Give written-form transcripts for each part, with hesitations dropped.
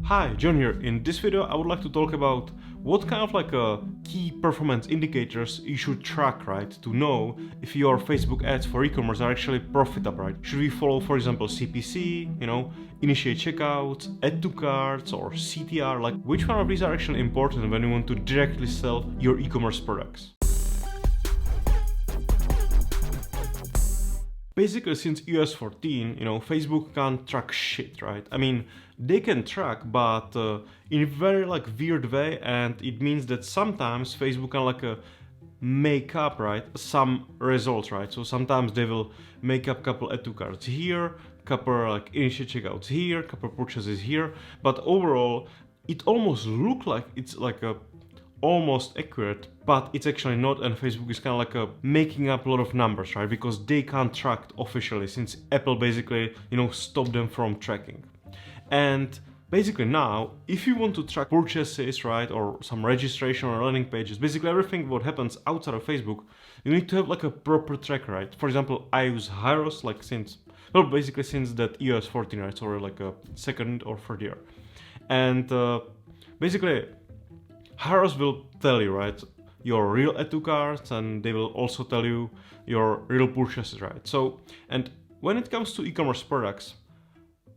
Hi, John here. In this video I would like to talk about what kind of key performance indicators you should track, right, to know if your Facebook ads for e-commerce are actually profitable, right? Should we follow, for example, CPC, initiate checkouts, add to carts, or CTR? Like, which one of these are actually important when you want to directly sell your e-commerce products? Basically, since iOS 14, Facebook can't track shit, right? I mean, they can track, but in a very weird way, and it means that sometimes Facebook can make up, right, some results, right? So sometimes they will make up couple add to carts here, couple initiate checkouts here, couple purchases here, but overall, it almost look like it's almost accurate, but it's actually not, and Facebook is kind of making up a lot of numbers, right? Because they can't track officially, since Apple basically, stopped them from tracking. And basically now, if you want to track purchases, right, or some registration or landing pages, basically everything what happens outside of Facebook, you need to have a proper tracker, right? For example, I use Hyros since that iOS 14, right? So a second or third year. And basically, Hyros will tell you, right, your real add to carts, and they will also tell you your real purchases, right? So, and when it comes to e-commerce products,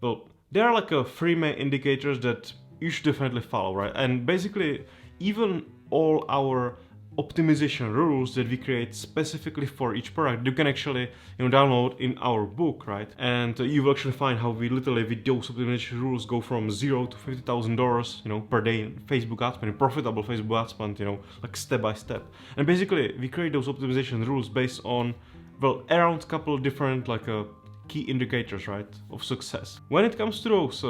well, there are three main indicators that you should definitely follow, right? And basically, even all our optimization rules that we create specifically for each product, you can actually download in our book, right? And you will actually find how we literally, with those optimization rules, go from $0 to $50,000 per day in Facebook ad spend, profitable Facebook ad spend, step by step. And basically we create those optimization rules based on, well, around a couple of different key indicators, right, of success. When it comes to those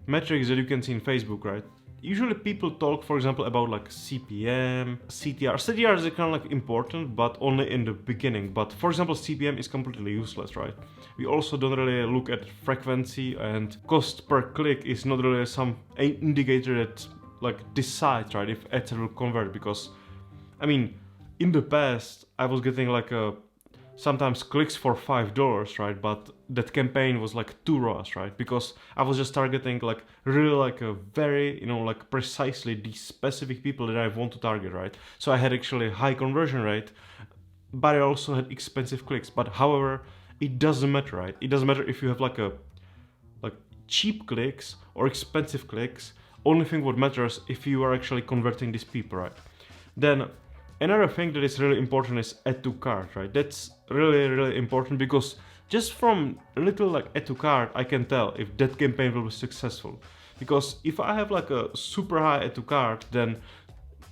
metrics that you can see in Facebook, right, usually people talk, for example, about CPM, CTR. CTR is kind of important, but only in the beginning. But for example, CPM is completely useless, right? We also don't really look at frequency, and cost per click is not really some indicator that decides, right, if ads will convert. Because, I mean, in the past, I was getting sometimes clicks for $5, right? But that campaign was 2 ROAS, right? Because I was just targeting really a very, precisely the specific people that I want to target, right? So I had actually high conversion rate, but I also had expensive clicks. But however, it doesn't matter, right? It doesn't matter if you have cheap clicks or expensive clicks. Only thing what matters if you are actually converting these people, right? Then another thing that is really important is add to cart, right? That's really, really important, because just from a little add to cart, I can tell if that campaign will be successful. Because if I have a super high add to cart, then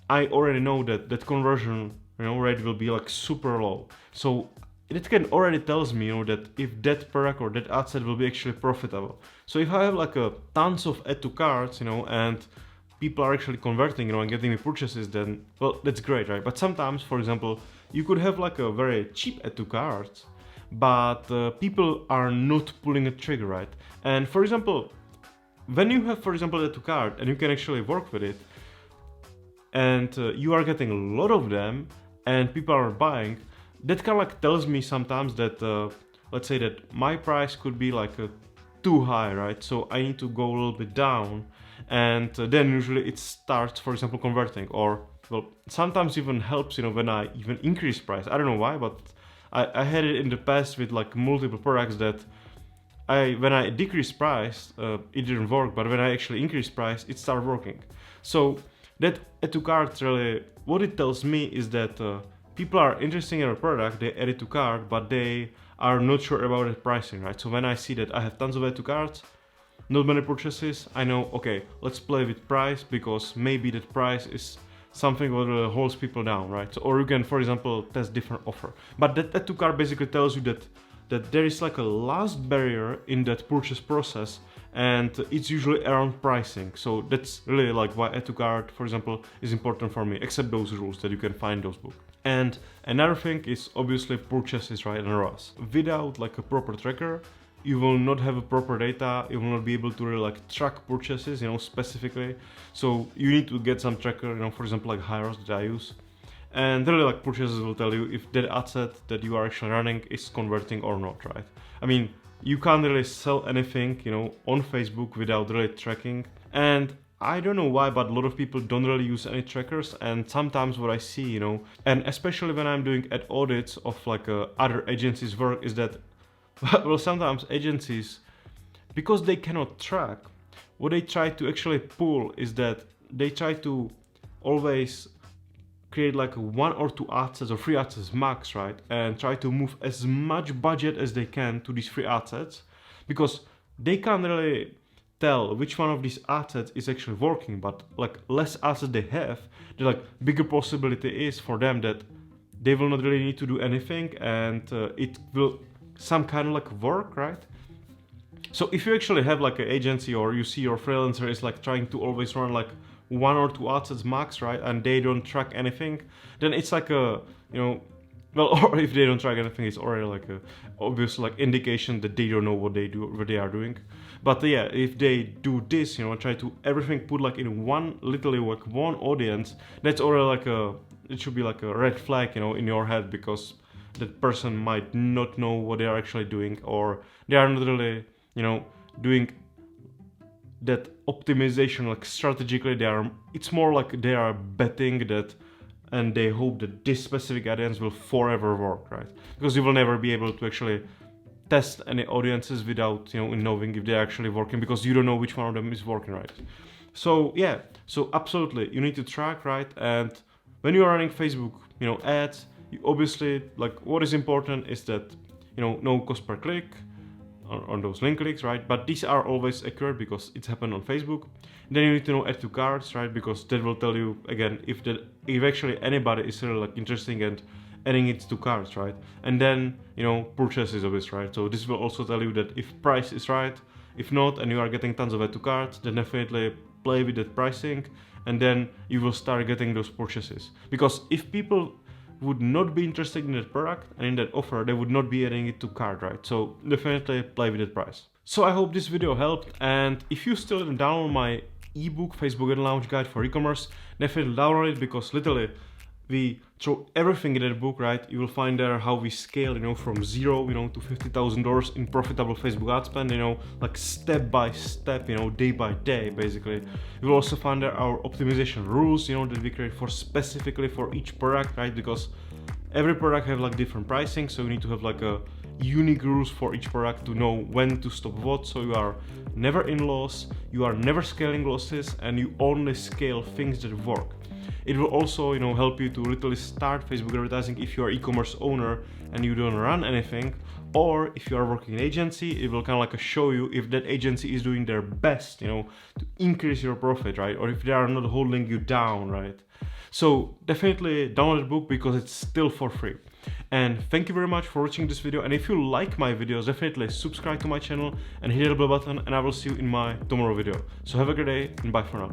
I already know that that conversion rate will be super low. So it can already tells me that if that product or that ad set will be actually profitable. So if I have tons of add to carts, and people are actually converting, and getting me purchases, then, well, that's great, right? But sometimes, for example, you could have a very cheap add to cart, but people are not pulling a trigger, right? And for example, when you have, for example, add to cart, and you can actually work with it, and you are getting a lot of them, and people are buying, that kind of tells me sometimes that, let's say that my price could be too high, right? So I need to go a little bit down, and then usually it starts, for example, converting. Or, well, sometimes even helps, when I even increase price. I don't know why, but I had it in the past with multiple products that when I decrease price, it didn't work, but when I actually increase price, it started working. So that add to cart, really, what it tells me is that people are interested in a product, they add it to cart, but they are not sure about the pricing, right? So when I see that I have tons of add to carts, not many purchases, I know, okay, let's play with price, because maybe that price is something that holds people down, right? So, or you can, for example, test different offer. But that add to cart basically tells you that there is a last barrier in that purchase process, and it's usually around pricing. So that's really why add to cart, for example, is important for me, except those rules that you can find in those books. And another thing is obviously purchases, right, and ROAS. Without a proper tracker, you will not have a proper data, you will not be able to really track purchases, specifically. So you need to get some tracker, for example, Hyros that I use. And really purchases will tell you if that ad set that you are actually running is converting or not, right? I mean, you can't really sell anything, on Facebook without really tracking. And I don't know why, but a lot of people don't really use any trackers. And sometimes what I see, you know, and especially when I'm doing ad audits of like other agencies' work, is that, well, sometimes agencies, because they cannot track, what they try to actually pull is that they try to always create like 1 or 2 ad sets or 3 ad sets max, right? And try to move as much budget as they can to these 3 ad sets, because they can't really tell which one of these assets is actually working. But like less assets they have, the like bigger possibility is for them that they will not really need to do anything, and it will some kind of like work, right? So if you actually have like an agency, or you see your freelancer is like trying to always run like 1 or 2 ad sets max, right, and they don't track anything, then it's like a, you know, well, or if they don't track anything, it's already like a obvious like indication that they don't know what they are doing. But yeah, if they do this, you know, try to everything put like in one, literally like one audience, that's already like it should be like a red flag, you know, in your head, because that person might not know what they are actually doing, or they are not really, you know, doing that optimization like strategically. It's more like they are betting that, and they hope that this specific audience will forever work, right? Because you will never be able to actually test any audiences without, you know, knowing if they're actually working, because you don't know which one of them is working, right? So yeah, so absolutely you need to track, right? And when you're running Facebook, you know, ads, you obviously, like, what is important is that, you know, no cost per click on those link clicks, right? But these are always accurate because it's happened on Facebook. Then you need to know add to carts, right? Because that will tell you again if actually anybody is really like interesting and adding it to carts, right? And then, you know, purchases of this, right? So this will also tell you that if price is right. If not, and you are getting tons of add to carts, then definitely play with that pricing, and then you will start getting those purchases. Because if people would not be interested in that product and in that offer, they would not be adding it to cart, right? So definitely play with that price. So I hope this video helped, and if you still didn't download my ebook, Facebook Ad Launch Guide for e-commerce, definitely download it, because literally we throw everything in that book, right? You will find there how we scale, you know, from zero, you know, to $50,000 in profitable Facebook ad spend, you know, like step by step, you know, day by day, basically. You will also find there our optimization rules, you know, that we create for specifically for each product, right? Because every product have like different pricing, so you need to have like a unique rules for each product to know when to stop what, so you are never in loss, you are never scaling losses, and you only scale things that work. It will also, you know, help you to literally start Facebook advertising if you are e-commerce owner and you don't run anything, or if you are working in agency, it will kind of like show you if that agency is doing their best, you know, to increase your profit, right? Or if they are not holding you down, right? So definitely download the book because it's still for free. And thank you very much for watching this video. And if you like my videos, definitely subscribe to my channel and hit the bell button, and I will see you in my tomorrow video. So have a great day and bye for now.